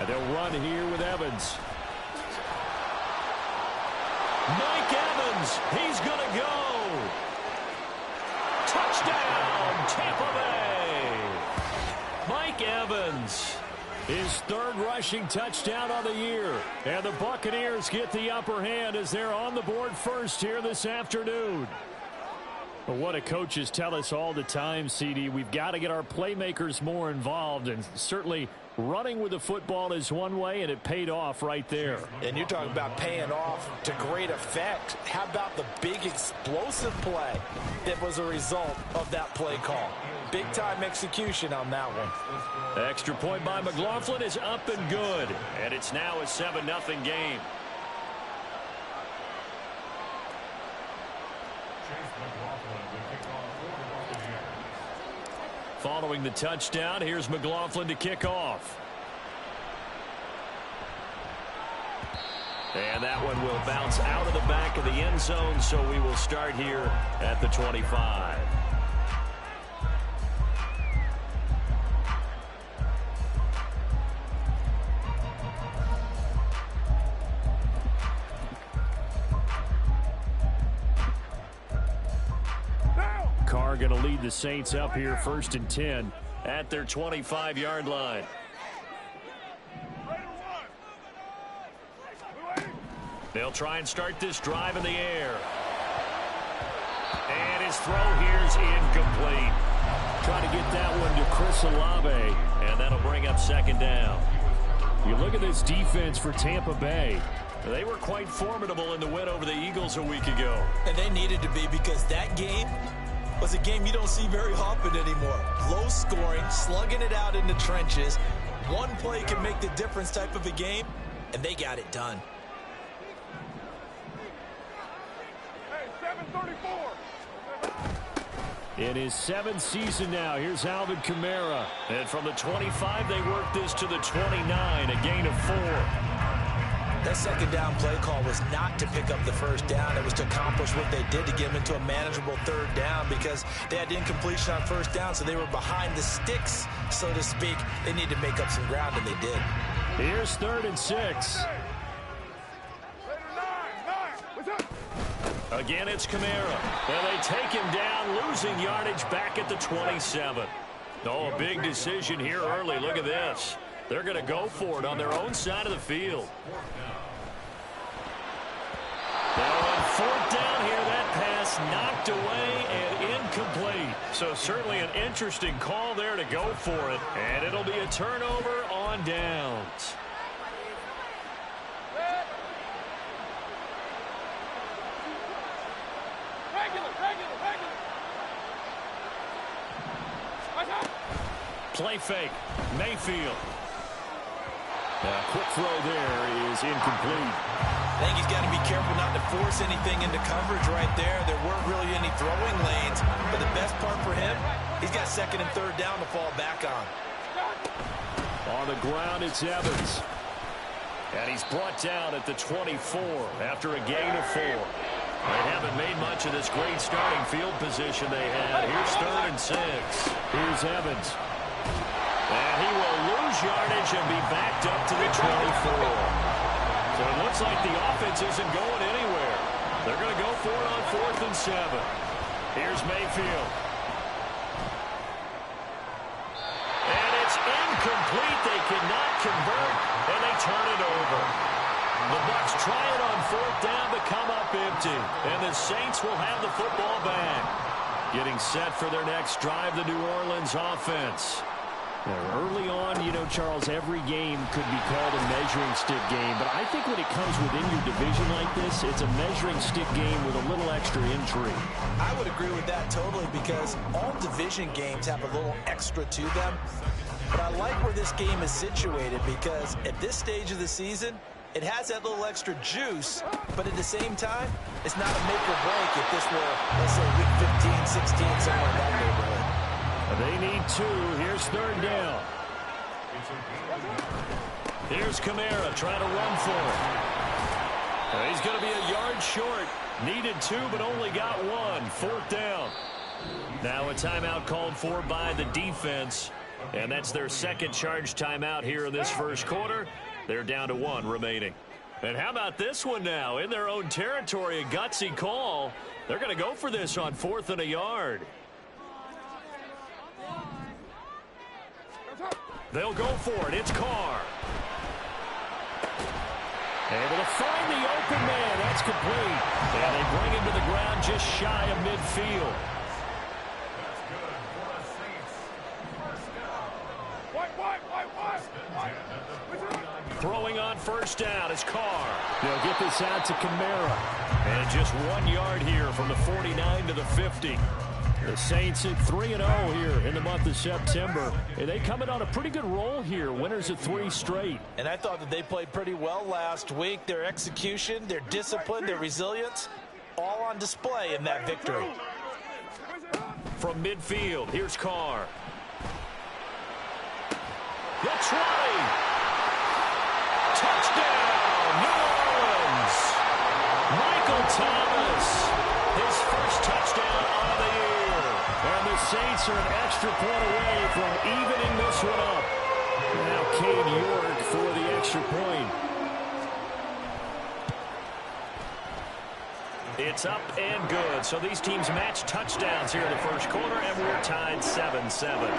And they'll run here with Evans. Mike Evans, he's going to go. Touchdown, Tampa Bay. Mike Evans, his third rushing touchdown on the year. And the Buccaneers get the upper hand as they're on the board first here this afternoon. But what do coaches tell us all the time, CD? We've got to get our playmakers more involved, and certainly running with the football is one way, and it paid off right there. And you're talking about paying off to great effect. How about the big explosive play that was a result of that play call? Big-time execution on that one. Extra point by McLaughlin is up and good, and it's now a 7-0 game. Following the touchdown, here's McLaughlin to kick off. And that one will bounce out of the back of the end zone, so we will start here at the 25. Carr going to lead the Saints up here 1st and 10 at their 25-yard line. They'll try and start this drive in the air. And his throw here's incomplete. Trying to get that one to Chris Olave, and that'll bring up 2nd down. You look at this defense for Tampa Bay. They were quite formidable in the win over the Eagles a week ago. And they needed to be, because that game was a game you don't see very often anymore. Low scoring, slugging it out in the trenches. One play can make the difference type of a game, and they got it done. In his 7th season now, here's Alvin Kamara. And from the 25, they work this to the 29, a gain of 4. That 2nd down play call was not to pick up the 1st down. It was to accomplish what they did to get them into a manageable 3rd down, because they had incompletion on 1st down, so they were behind the sticks, so to speak. They need to make up some ground, and they did. Here's 3rd and 6. Again, it's Kamara. And they take him down, losing yardage back at the 27. Oh, a big decision here early. Look at this. They're going to go for it on their own side of the field. Now on 4th down here, that pass knocked away and incomplete. So certainly an interesting call there to go for it. And it'll be a turnover on downs. Play fake. Mayfield. Quick throw there is incomplete. I think he's got to be careful not to force anything into coverage right there. There weren't really any throwing lanes, but the best part for him, he's got 2nd and 3rd down to fall back on. On the ground, it's Evans. And he's brought down at the 24 after a gain of 4. They haven't made much of this great starting field position they had. Here's 3rd and 6. Here's Evans. And he will lose yardage and be backed up to the 24. So it looks like the offense isn't going anywhere. They're going to go for it on 4th and 7. Here's Mayfield. And it's incomplete. They cannot convert, and they turn it over. The Bucs try it on 4th down to come up empty. And the Saints will have the football back. Getting set for their next drive, the New Orleans offense. Early on, you know, Charles, every game could be called a measuring stick game. But I think when it comes within your division like this, it's a measuring stick game with a little extra intrigue. I would agree with that totally, because all division games have a little extra to them. But I like where this game is situated, because at this stage of the season, it has that little extra juice, but at the same time, it's not a make or break if this were, let's say, week 15, 16, somewhere in that neighborhood. They need 2. Here's 3rd down. Here's Kamara trying to run for it. He's going to be a yard short. Needed 2, but only got 1. 4th down. Now a timeout called for by the defense. And that's their second charge timeout here in this first quarter. They're down to 1 remaining. And how about this one now? In their own territory, a gutsy call. They're going to go for this on 4th and a yard. They'll go for it. It's Carr. Able to find the open man. That's complete. And they bring him to the ground just shy of midfield. Throwing on first down is Carr. They'll get this out to Kamara. And just 1 yard here from the 49 to the 50. The Saints at 3-0 here in the month of September. And they come in on a pretty good roll here. Winners of 3 straight. And I thought that they played pretty well last week. Their execution, their discipline, their resilience, all on display in that victory. From midfield, here's Carr. The 20. Touchdown, New Orleans. Michael Thomas, his first touchdown of the year. And the Saints are an extra point away from evening this one up. Now Cade York for the extra point. It's up and good. So these teams match touchdowns here in the first quarter, and we're tied 7-7.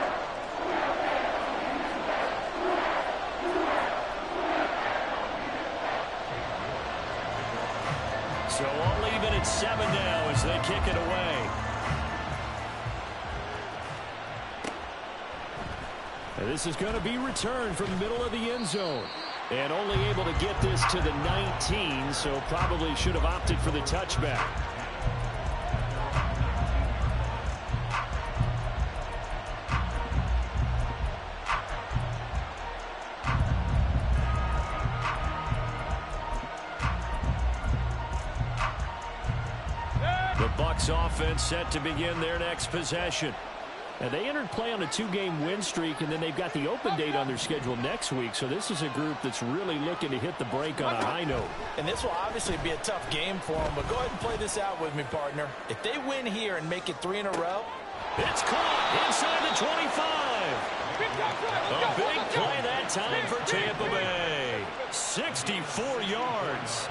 So all even at 7 now as they kick it away. And this is going to be returned from the middle of the end zone. And only able to get this to the 19, so probably should have opted for the touchback. The Bucs offense set to begin their next possession. And they entered play on a 2-game win streak, and then they've got the open date on their schedule next week. So this is a group that's really looking to hit the break on a high note. And this will obviously be a tough game for them, but go ahead and play this out with me, partner. If they win here and make it 3 in a row. It's caught inside the 25. A big play that time for Tampa Bay. 64 yards.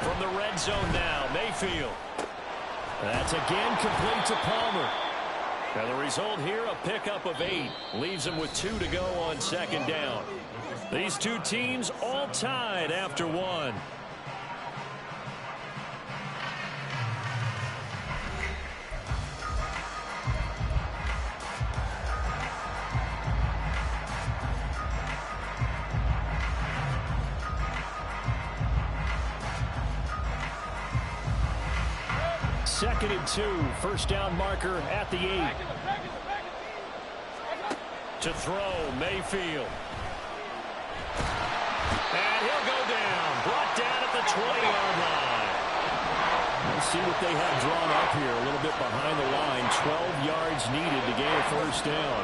From the red zone now, Mayfield. That's again complete to Palmer. And the result here, a pickup of 8. Leaves him with 2 to go on second down. These two teams all tied after 1. Second and 2, first down marker at the 8. To throw, Mayfield. And he'll go down, brought down at the 20-yard line. Let's see what they have drawn up here, a little bit behind the line. 12 yards needed to gain a first down.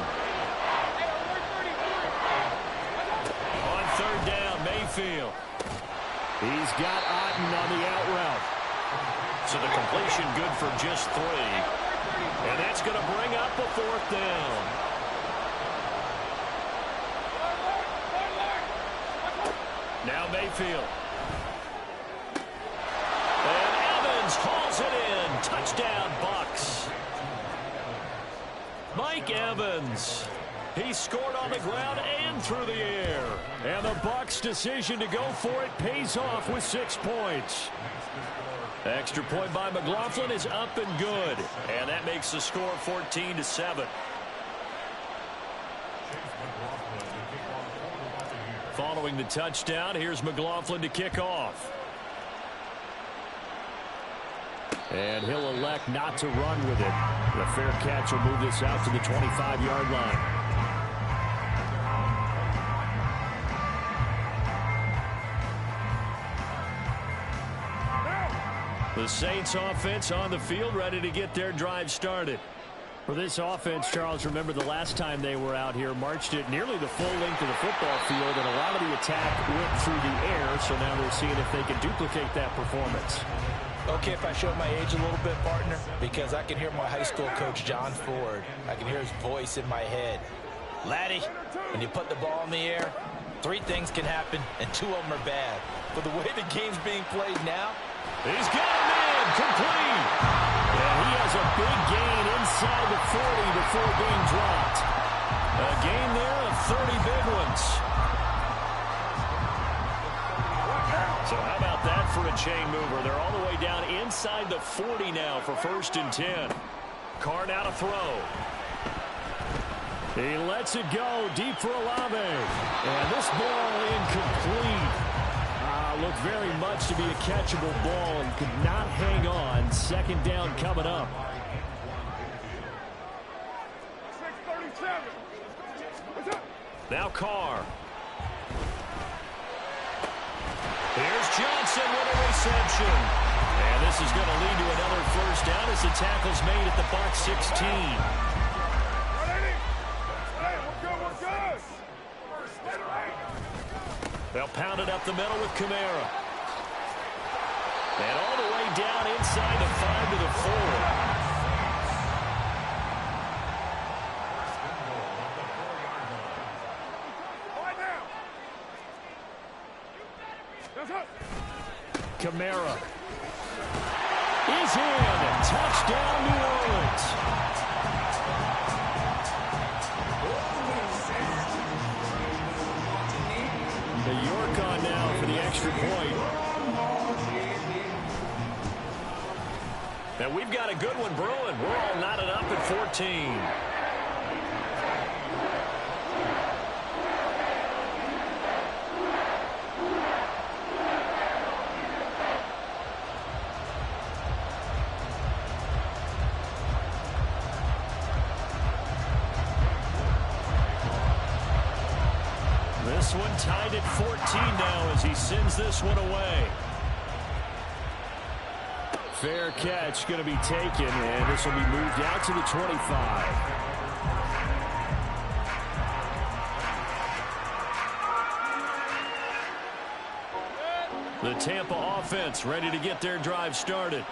On third down, Mayfield. He's got Otten on the out route. So the completion good for just 3. And that's going to bring up a 4th down. Now Mayfield. And Evans hauls it in. Touchdown, Bucs. Mike Evans. He scored on the ground and through the air. And the Bucs' decision to go for it pays off with 6 points. Extra point by McLaughlin is up and good. And that makes the score 14-7. Following the touchdown, here's McLaughlin to kick off. And he'll elect not to run with it. The fair catch will move this out to the 25-yard line. The Saints offense on the field, ready to get their drive started. For this offense, Charles, remember the last time they were out here, marched it nearly the full length of the football field, and a lot of the attack went through the air, so now they're seeing if they can duplicate that performance. Okay, if I show my age a little bit, partner, because I can hear my high school coach, John Ford. I can hear his voice in my head. Laddie, when you put the ball in the air, 3 things can happen, and 2 of them are bad. But the way the game's being played now, he's got him in, complete. And he has a big gain inside the 40 before being dropped. A gain there of 30 big ones. So how about that for a chain mover? They're all the way down inside the 40 now for 1st and 10. Carr now to throw. He lets it go deep for Olave. And this ball incomplete. Looked very much to be a catchable ball and could not hang on. 2nd down coming up. Now Carr. Here's Johnson with a reception. And this is going to lead to another 1st down as the tackle's made at the Bucs 16. They'll pound it up the middle with Kamara. And all the way down inside the 5 to the 4. Kamara is in. Touchdown, New Orleans. The York on now for the extra point. And we've got a good one brewing. We're all knotted up at 14. This one tied at 14 now as he sends this one away. Fair catch going to be taken, and this will be moved out to the 25. The Tampa offense ready to get their drive started.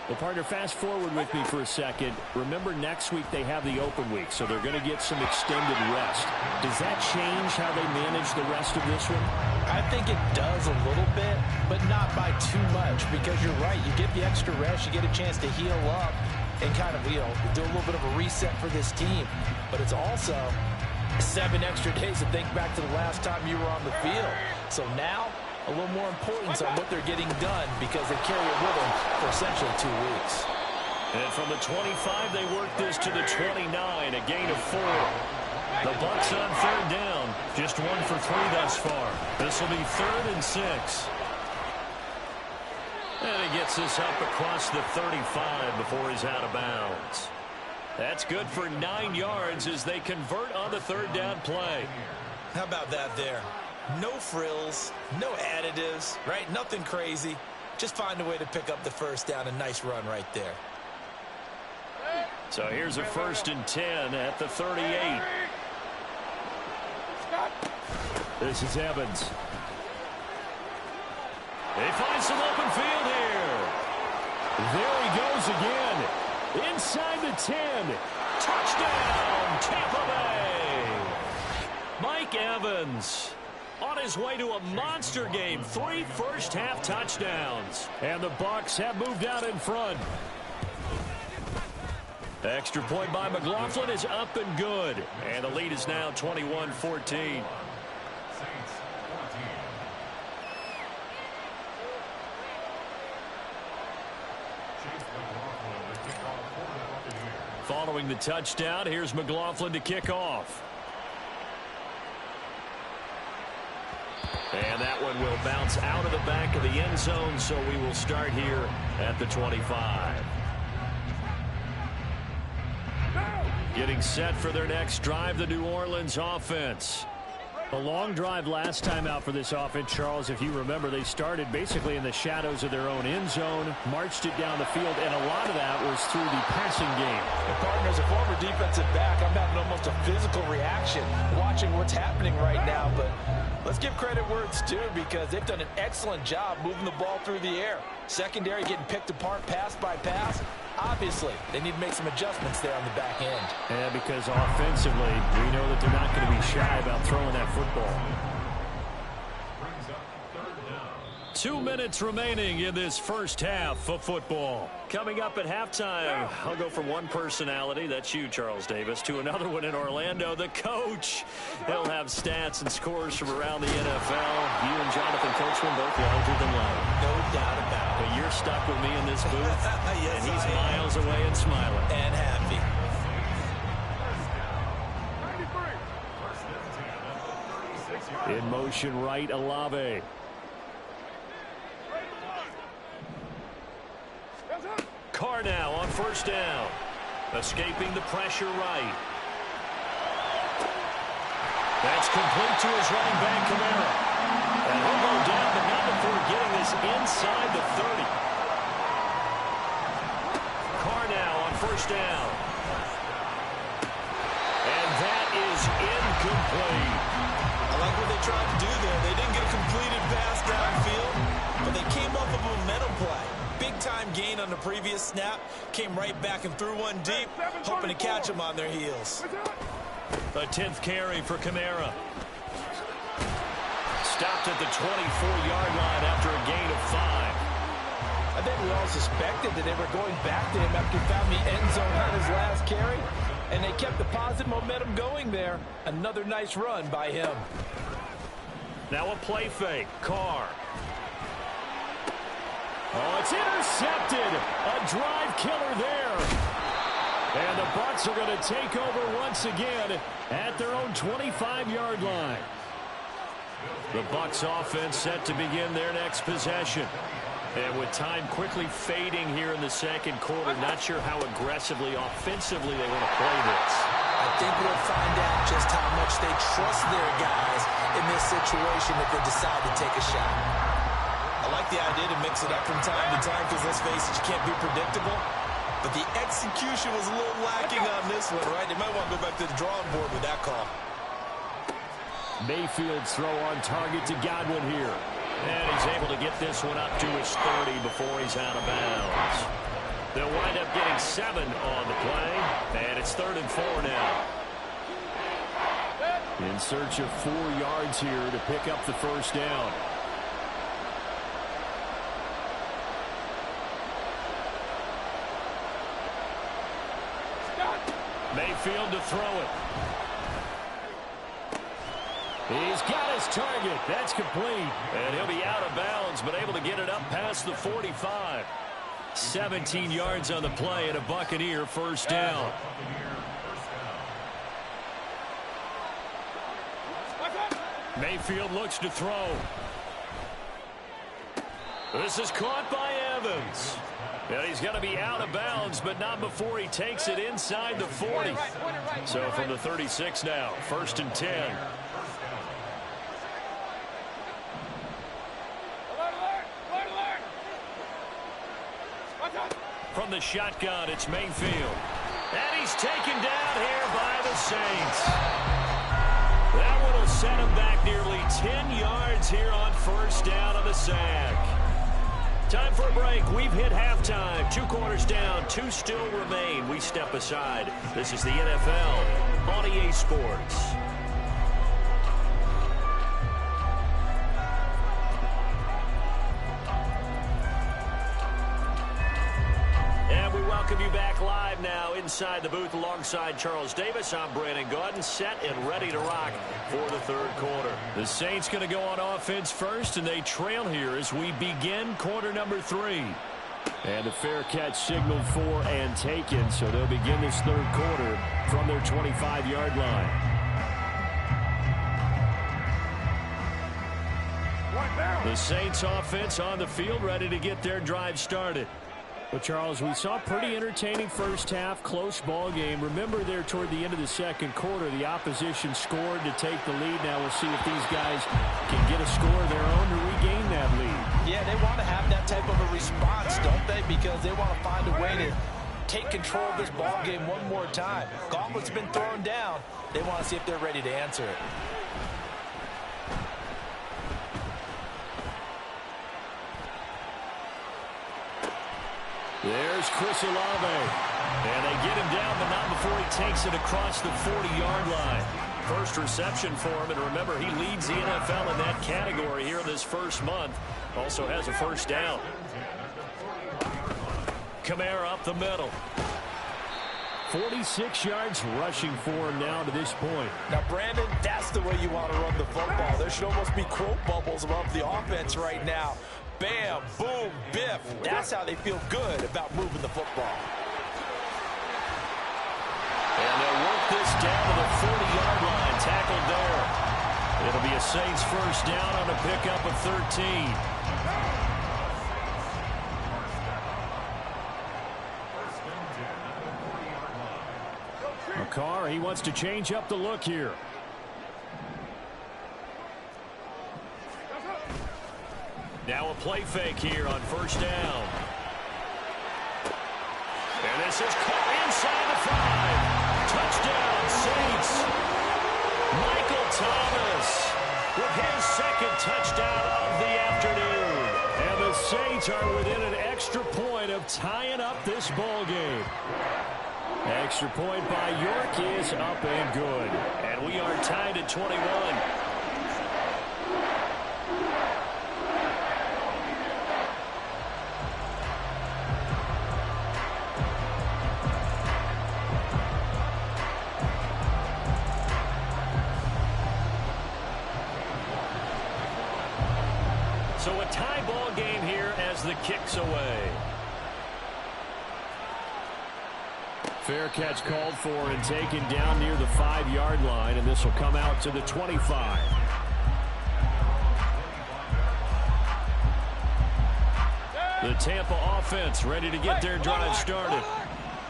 Well, partner, fast forward with me for a second. Remember, next week they have the open week, so they're going to get some extended rest. Does that change how they manage the rest of this one? I think it does a little bit, but not by too much, because you're right. You get the extra rest, you get a chance to heal up and kind of, do a little bit of a reset for this team. But it's also 7 extra days to think back to the last time you were on the field. So now, a little more importance on what they're getting done because they carry it with them for essentially 2 weeks. And from the 25, they work this to the 29, a gain of 4. The Bucs on 3rd down, just 1 for 3 thus far. This will be 3rd and 6. And he gets this up across the 35 before he's out of bounds. That's good for 9 yards as they convert on the 3rd down play. How about that there? No frills, no additives, right? Nothing crazy. Just find a way to pick up the 1st down. A nice run right there. So here's a 1st and 10 at the 38. This is Evans. They find some open field here. There he goes again. Inside the 10. Touchdown, Tampa Bay. Mike Evans on his way to a monster game. 3 first-half touchdowns. And the Bucs have moved out in front. Extra point by McLaughlin is up and good. And the lead is now 21-14. Following the touchdown, here's McLaughlin to kick off. And that one will bounce out of the back of the end zone, so we will start here at the 25. Getting set for their next drive, the New Orleans offense. A long drive last time out for this offense, Charles. If you remember, they started basically in the shadows of their own end zone, marched it down the field, and a lot of that was through the passing game. And partner, as a former defensive back, I'm having almost a physical reaction watching what's happening right now. But let's give credit where it's due, because they've done an excellent job moving the ball through the air. Secondary getting picked apart pass by pass. Obviously, they need to make some adjustments there on the back end. Yeah, because offensively, we know that they're not going to be shy about throwing that football. 2 minutes remaining in this first half of football. Coming up at halftime, I'll go from one personality, that's you, Charles Davis, to another one in Orlando, the coach. He'll have stats and scores from around the NFL. You and Jonathan Coachman both larger than life. No doubt about it. But you're stuck with me in this booth, yes, and he's miles away and smiling. And happy. In motion right, Olave. Carr now on first down. Escaping the pressure right. That's complete to his running back, Kamara. And he'll go down, but not before getting this inside the 30. Carr now on first down. And that is incomplete. I like what they tried to do there. They didn't get a completed pass downfield, but they came off of a momentum play. Big-time gain on the previous snap. Came right back and threw one deep, hoping to catch them on their heels. A 10th carry for Kamara. Stopped at the 24-yard line after a gain of 5. I think we all suspected that they were going back to him after he found the end zone on his last carry, and they kept the positive momentum going there. Another nice run by him. Now a play fake. Carr. Oh, it's intercepted. A drive killer there. And the Bucs are going to take over once again at their own 25-yard line. The Bucs offense set to begin their next possession. And with time quickly fading here in the second quarter, not sure how aggressively, offensively they want to play this. I think we'll find out just how much they trust their guys in this situation if they decide to take a shot. I like the idea to mix it up from time to time because, let's face it, you can't be predictable. But the execution was a little lacking on this one, right? They might want to go back to the drawing board with that call. Mayfield's throw on target to Godwin here. And he's able to get this one up to his 30 before he's out of bounds. They'll wind up getting 7 on the play. And it's 3rd and 4 now. In search of 4 yards here to pick up the first down. Mayfield to throw it. He's got his target. That's complete. And he'll be out of bounds, but able to get it up past the 45. 17 yards on the play and a Buccaneer first down. Mayfield looks to throw. This is caught by Evans. And he's going to be out of bounds, but not before he takes it inside the 40. So from the 36 now, 1st and 10. From the shotgun, it's Mayfield. And he's taken down here by the Saints. That one will set him back nearly 10 yards here on first down on the sack. Time for a break. We've hit halftime. 2 quarters down. 2 still remain. We step aside. This is the NFL on EA Sports. And we welcome you back live now inside the booth alongside Charles Davis. I'm Brandon Gaudin, set and ready to rock for the 3rd quarter. The Saints going to go on offense first, and they trail here as we begin quarter number 3. And a fair catch signaled for and taken, so they'll begin this 3rd quarter from their 25-yard line. The Saints offense on the field, ready to get their drive started. But, Charles, we saw a pretty entertaining first half, close ball game. Remember there toward the end of the second quarter, the opposition scored to take the lead. Now we'll see if these guys can get a score of their own to regain that lead. Yeah, they want to have that type of a response, don't they? Because they want to find a way to take control of this ball game one more time. Gauntlet's been thrown down. They want to see if they're ready to answer it. There's Chris Olave. And they get him down, but not before he takes it across the 40-yard line. First reception for him, and remember, he leads the NFL in that category here this first month. Also has a first down. Kamara up the middle. 46 yards rushing for him now to this point. Now, Brandon, that's the way you want to run the football. There should almost be quote bubbles above the offense right now. Bam, boom, biff. That's how they feel good about moving the football. And they'll work this down to the 40-yard line. Tackled there. It'll be a Saints first down on a pickup of 13. McCarr, he wants to change up the look here. Now a play fake here on first down. And this is caught inside the 5. Touchdown, Saints. Michael Thomas with his second touchdown of the afternoon. And the Saints are within an extra point of tying up this ball game. Extra point by York is up and good. And we are tied at 21. So a tie ball game here as the kick's away. Fair catch called for and taken down near the 5-yard line, and this will come out to the 25. The Tampa offense ready to get their drive started.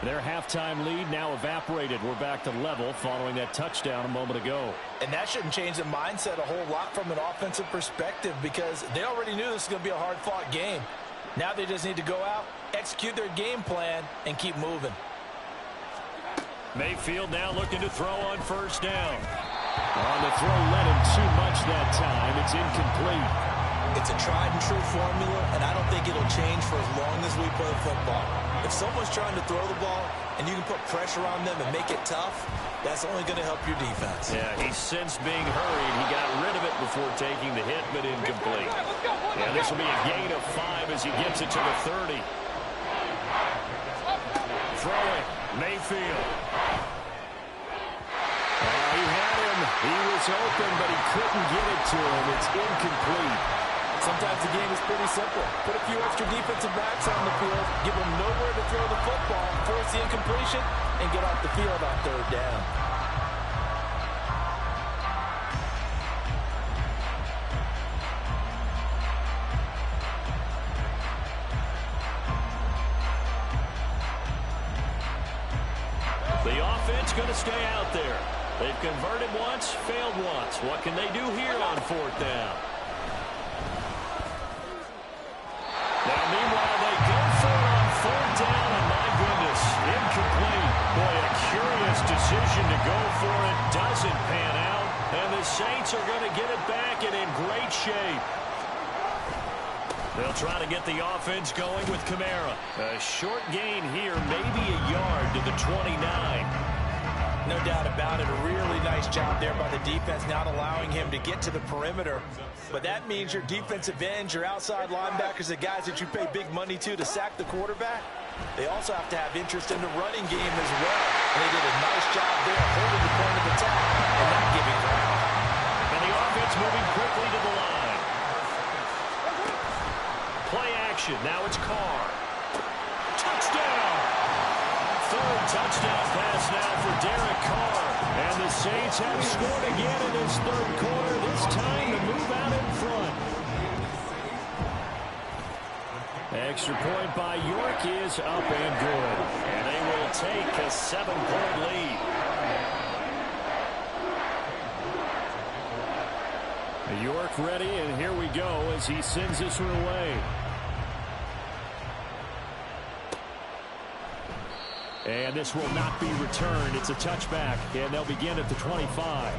Their halftime lead now evaporated. We're back to level following that touchdown a moment ago. And that shouldn't change the mindset a whole lot from an offensive perspective because they already knew this was going to be a hard-fought game. Now they just need to go out, execute their game plan, and keep moving. Mayfield now looking to throw on first down. On the throw, led him too much that time. It's incomplete. It's a tried-and-true formula, and I don't think it'll change for as long as we play football. If someone's trying to throw the ball and you can put pressure on them and make it tough, that's only going to help your defense. Yeah, he's since being hurried. He got rid of it before taking the hit, but incomplete. And this will be a gain of 5 as he gets it to the 30. Throwing, Mayfield. He had him. He was open, but he couldn't get it to him. It's incomplete. Sometimes the game is pretty simple. Put a few extra defensive backs on the field, give them nowhere to throw the football, force the incompletion, and get off the field on third down. The offense going to stay out there. They've converted once, failed once. What can they do here on fourth down? Now, meanwhile, they go for it on fourth down, and my goodness, incomplete. Boy, a curious decision to go for it. Doesn't pan out, and the Saints are going to get it back and in great shape. They'll try to get the offense going with Kamara. A short gain here, maybe a yard to the 29. No doubt about it. A really nice job there by the defense, not allowing him to get to the perimeter. But that means your defensive ends, your outside linebackers, the guys that you pay big money to sack the quarterback, they also have to have interest in the running game as well. And they did a nice job there holding the point of attack and not giving ground. And the offense moving quickly to the line. Play action. Now it's Carr. Touchdown! Third touchdown pass now for Derek Carr. And the Saints have scored again in this third quarter. This time to move out in front. Extra point by York is up and good. And they will take a 7-point lead. York ready, and here we go as he sends this one away. And this will not be returned. It's a touchback, and they'll begin at the 25.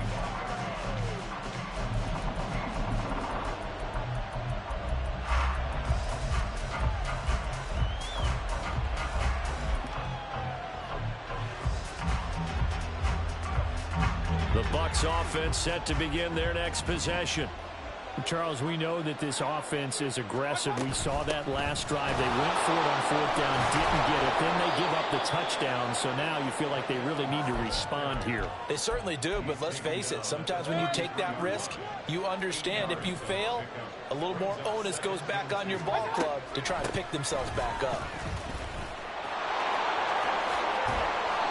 The Bucs offense set to begin their next possession. Charles, we know that this offense is aggressive. We saw that last drive. They went for it on 4th down, didn't get it. Then they give up the touchdown. So now you feel like they really need to respond here. They certainly do, but let's face it. Sometimes when you take that risk, you understand if you fail, a little more onus goes back on your ball club to try and pick themselves back up.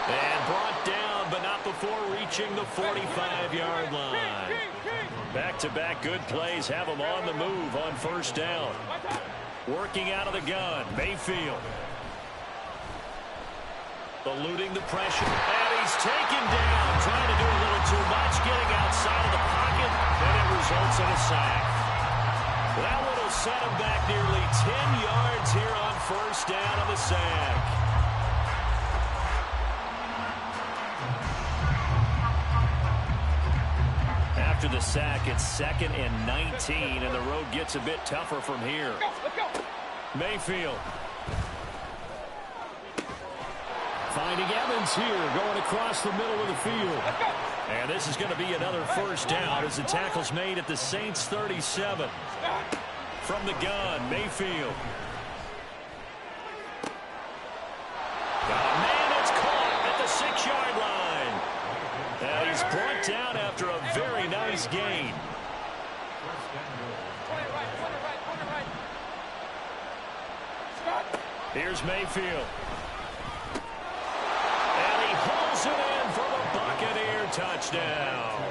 And brought down, but not before reaching the 45-yard line. Back-to-back good plays have him on the move on 1st down. Working out of the gun, Mayfield. Eluding the pressure, and he's taken down. Trying to do a little too much, getting outside of the pocket, and it results in a sack. That one will set him back nearly 10 yards here on 1st down on the sack. After the sack, it's 2nd and 19, and the road gets a bit tougher from here. Mayfield. Finding Evans here, going across the middle of the field. And this is going to be another 1st down as the tackle's made at the Saints' 37. From the gun, Mayfield. Man, it's caught at the 6-yard line. And he's brought down after a very nice gain. Here's Mayfield. And he holds it in for the Buccaneer touchdown.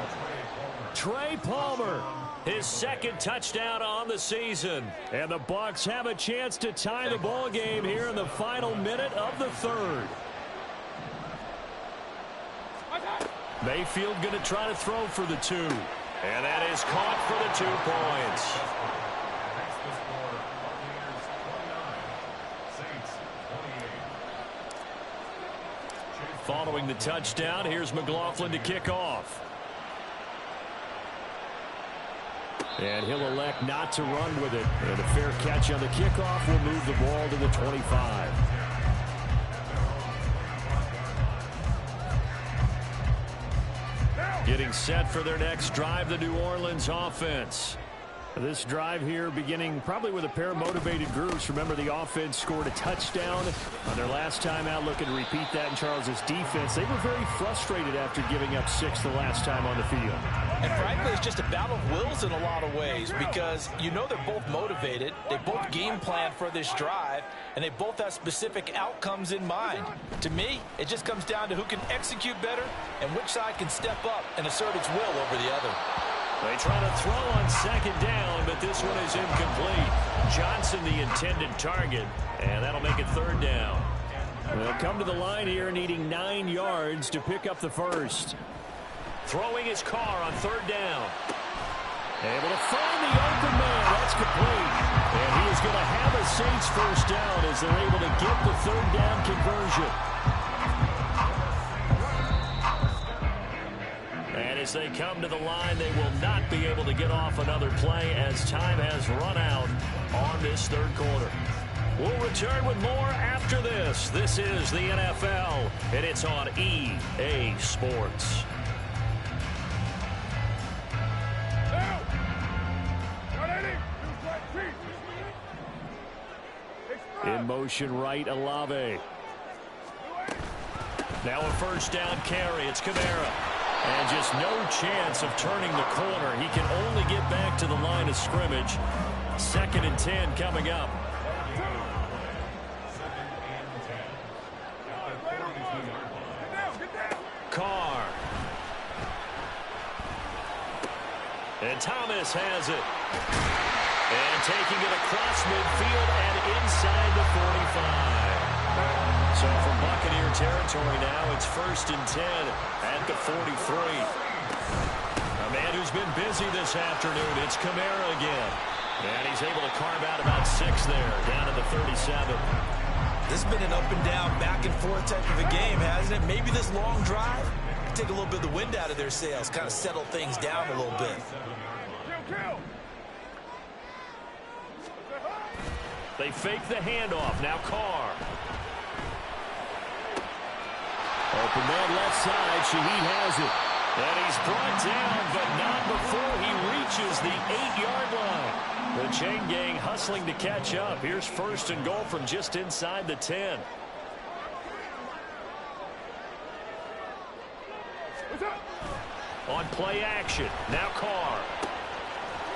Trey Palmer, his 2nd touchdown on the season. And the Bucs have a chance to tie the ball game here in the final minute of the 3rd. Mayfield going to try to throw for the 2. And that is caught for the 2 points. Following the touchdown, here's McLaughlin to kick off. And he'll elect not to run with it. And a fair catch on the kickoff will move the ball to the 25. Getting set for their next drive, the New Orleans offense. This drive here beginning probably with a pair of motivated groups. Remember, the offense scored a touchdown on their last time out, looking to repeat that in Charles's defense. They were very frustrated after giving up 6 the last time on the field. And frankly, it's just a battle of wills in a lot of ways because you know they're both motivated. They both game plan for this drive, and they both have specific outcomes in mind. To me, it just comes down to who can execute better and which side can step up and assert its will over the other. They try to throw on 2nd down, but this one is incomplete. Johnson the intended target, and that'll make it 3rd down. They'll come to the line here needing 9 yards to pick up the 1st. Throwing his car on 3rd down. Able to find the open man. That's complete. And he is going to have a Saints 1st down as they're able to get the 3rd down conversion. And as they come to the line, they will not be able to get off another play as time has run out on this 3rd quarter. We'll return with more after this. This is the NFL, and it's on EA Sports. In motion right, Olave. Now a 1st down carry. It's Kamara. And just no chance of turning the corner. He can only get back to the line of scrimmage. 2nd and 10 coming up. Carr. And Thomas has it. And taking it across midfield and inside the 45. So from Buccaneer territory now, it's 1st and 10 at the 43. A man who's been busy this afternoon, it's Kamara again. And he's able to carve out about 6 there, down to the 37. This has been an up and down, back and forth type of a game, hasn't it? Maybe this long drive can take a little bit of the wind out of their sails, kind of settle things down a little bit. They fake the handoff. Now Carr. Open man left side. Shaheed has it. And he's brought down, but not before he reaches the 8-yard line. The chain gang hustling to catch up. Here's 1st and goal from just inside the 10. On play action. Now Carr.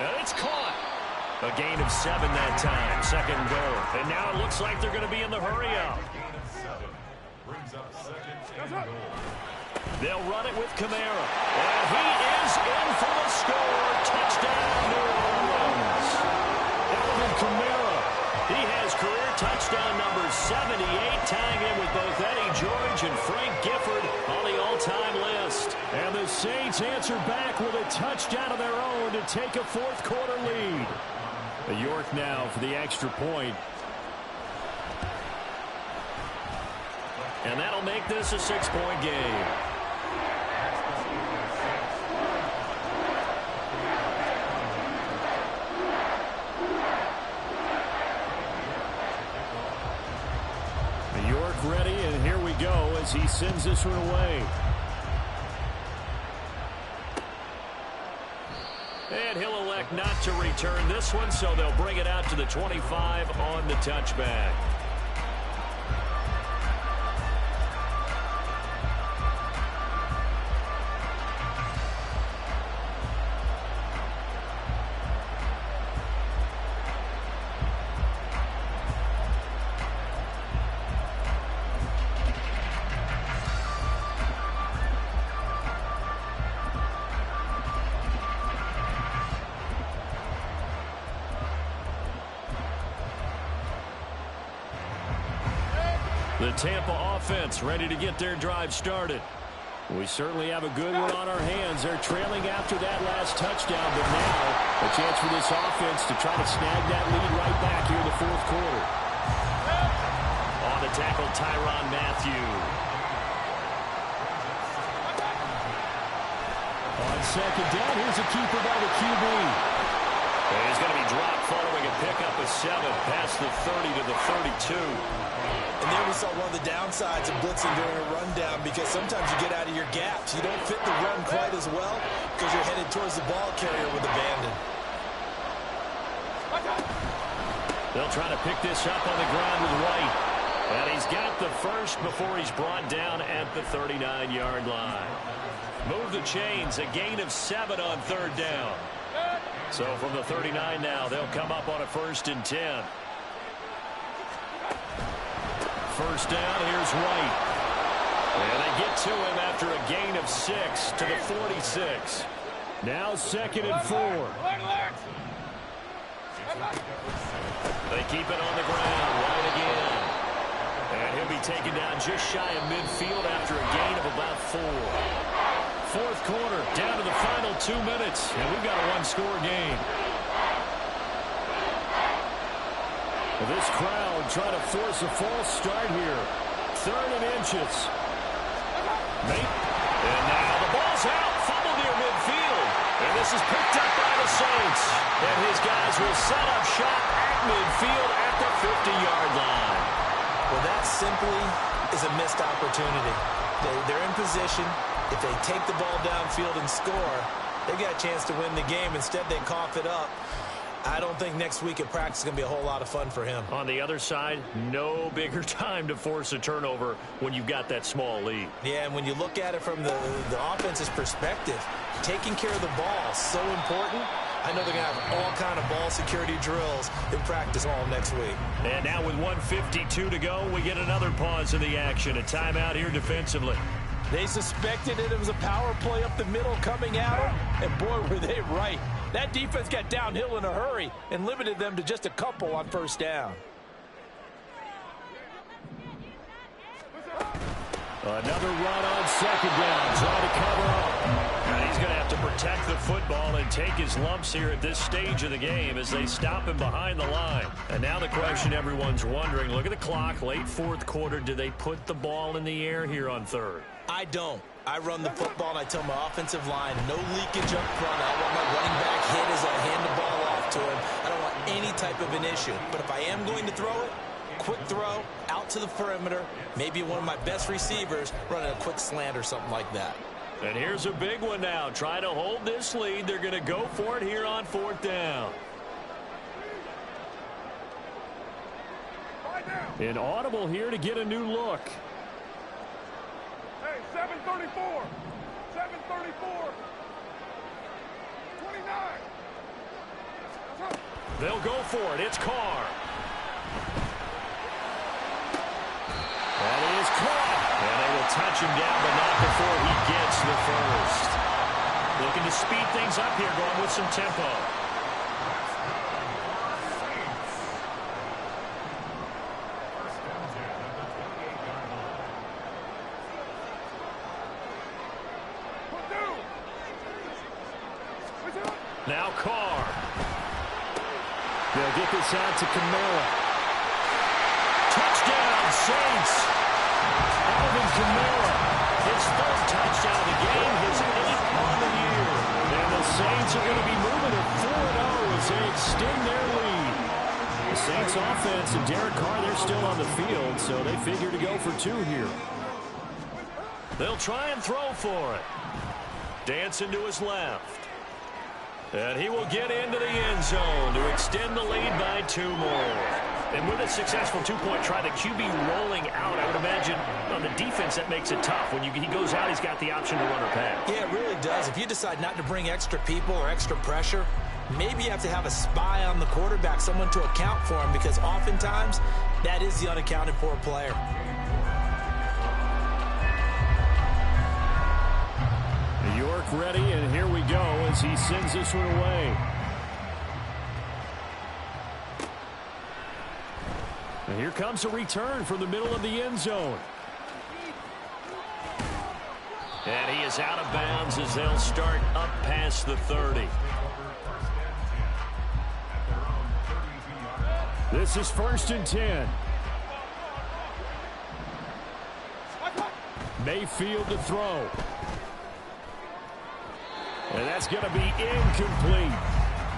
And it's caught. A gain of 7 that time. 2nd and goal. And now it looks like they're going to be in the hurry-up. They'll run it with Kamara. And he is in for the score. Touchdown, New Orleans. Alvin Kamara. He has career touchdown number 78, tying in with both Eddie George and Frank Gifford on the all-time list. And the Saints answer back with a touchdown of their own to take a 4th quarter lead. York now for the extra point. And that'll make this a 6-point game. York ready, and here we go as he sends this one away. And he'll elect not to return this one, so they'll bring it out to the 25 on the touchback. The Tampa offense ready to get their drive started. We certainly have a good one on our hands. They're trailing after that last touchdown, but now a chance for this offense to try to snag that lead right back here in the 4th quarter. On the tackle, Tyrann Mathieu. On 2nd down, here's a keeper by the QB. And he's going to be dropped following a pickup of 7 past the 30 to the 32. And there we saw one of the downsides of blitzing during a rundown, because sometimes you get out of your gaps. You don't fit the run quite as well because you're headed towards the ball carrier with abandon. They'll try to pick this up on the ground with White. And he's got the first before he's brought down at the 39-yard line. Move the chains, a gain of 7 on 3rd down. So from the 39 now, they'll come up on a 1st and 10. 1st down, here's White. And they get to him after a gain of 6 to the 46. Now 2nd and 4. They keep it on the ground. White again. And he'll be taken down just shy of midfield after a gain of about 4. 4th quarter, down to the final 2 minutes. And we've got a 1-score game. This crowd trying to force a false start here. 3rd and inches. And now the ball's out. Fumble near midfield. And this is picked up by the Saints. And his guys will set up shop at midfield at the 50-yard line. Well, that simply is a missed opportunity. They're in position. If they take the ball downfield and score, they've got a chance to win the game. Instead, they cough it up. I don't think next week at practice is going to be a whole lot of fun for him. On the other side, no bigger time to force a turnover when you've got that small lead. Yeah, and when you look at it from the offense's perspective, taking care of the ball is so important. I know they're going to have all kind of ball security drills in practice all next week. And now with 1:52 to go, we get another pause in the action. A timeout here defensively. They suspected it was a power play up the middle coming at them, and boy, were they right. That defense got downhill in a hurry and limited them to just a couple on first down. Another run on second down, trying to cover up. And he's going to have to protect the football and take his lumps here at this stage of the game as they stop him behind the line. And now the question everyone's wondering, look at the clock, late fourth quarter, do they put the ball in the air here on third? I don't. I run the football and I tell my offensive line, no leakage up front. I want my running back hit as I hand the ball off to him. I don't want any type of an issue. But if I am going to throw it, quick throw, out to the perimeter, maybe one of my best receivers running a quick slant or something like that. And here's a big one now. Trying to hold this lead. They're going to go for it here on fourth down. Inaudible here to get a new look. Hey, 734. 734. 29. They'll go for it. It's Carr. That is caught. And they will touch him down, but not before he gets the first. Looking to speed things up here, going with some tempo. Now Carr. They'll get this out to Kamara. Touchdown, Saints. Alvin Kamara. His third touchdown of the game, his 8th on the year. And the Saints are going to be moving at 4-0 as they extend their lead. The Saints offense and Derek Carr, they're still on the field, so they figure to go for 2 here. They'll try and throw for it. Dancing to his left. And he will get into the end zone to extend the lead by 2 more. And with a successful 2-point try, the QB rolling out, I would imagine on the defense that makes it tough. When he goes out, he's got the option to run or pass. Yeah, it really does. If you decide not to bring extra people or extra pressure, maybe you have to have a spy on the quarterback, someone to account for him, because oftentimes that is the unaccounted for player. York ready, and here we go as he sends this one away. And here comes a return from the middle of the end zone. And he is out of bounds as they'll start up past the 30. This is 1st and 10. Mayfield to throw. And that's going to be incomplete.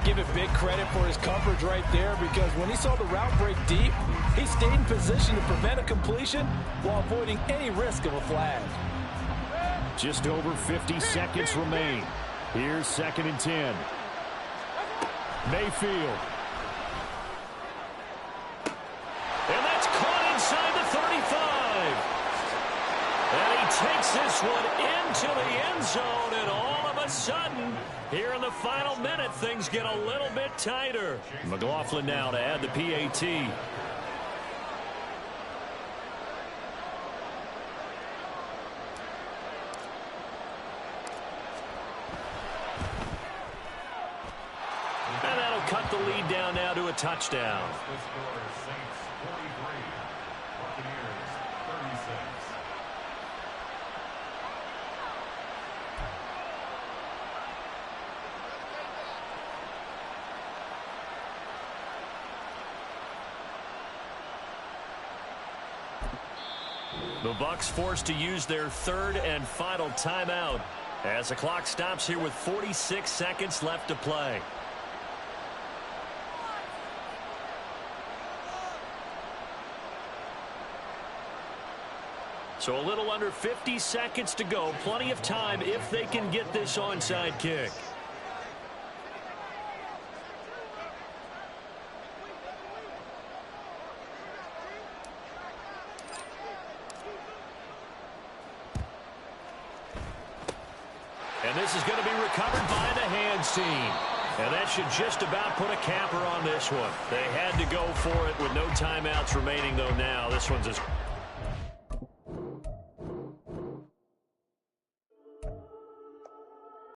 Give it big credit for his coverage right there, because when he saw the route break deep, he stayed in position to prevent a completion while avoiding any risk of a flag. Just over 50 seconds remain. Here's 2nd and 10. Mayfield. And that's caught inside the 35. And he takes this one into the end zone, and all of a sudden, here in the final minute, things get a little bit tighter. McLaughlin now to add the PAT. And that'll cut the lead down now to a touchdown. The Bucs forced to use their 3rd and final timeout as the clock stops here with 46 seconds left to play. So a little under 50 seconds to go. Plenty of time if they can get this onside kick. And this is going to be recovered by the hands team. And that should just about put a capper on this one. They had to go for it with no timeouts remaining, though, now. This one's as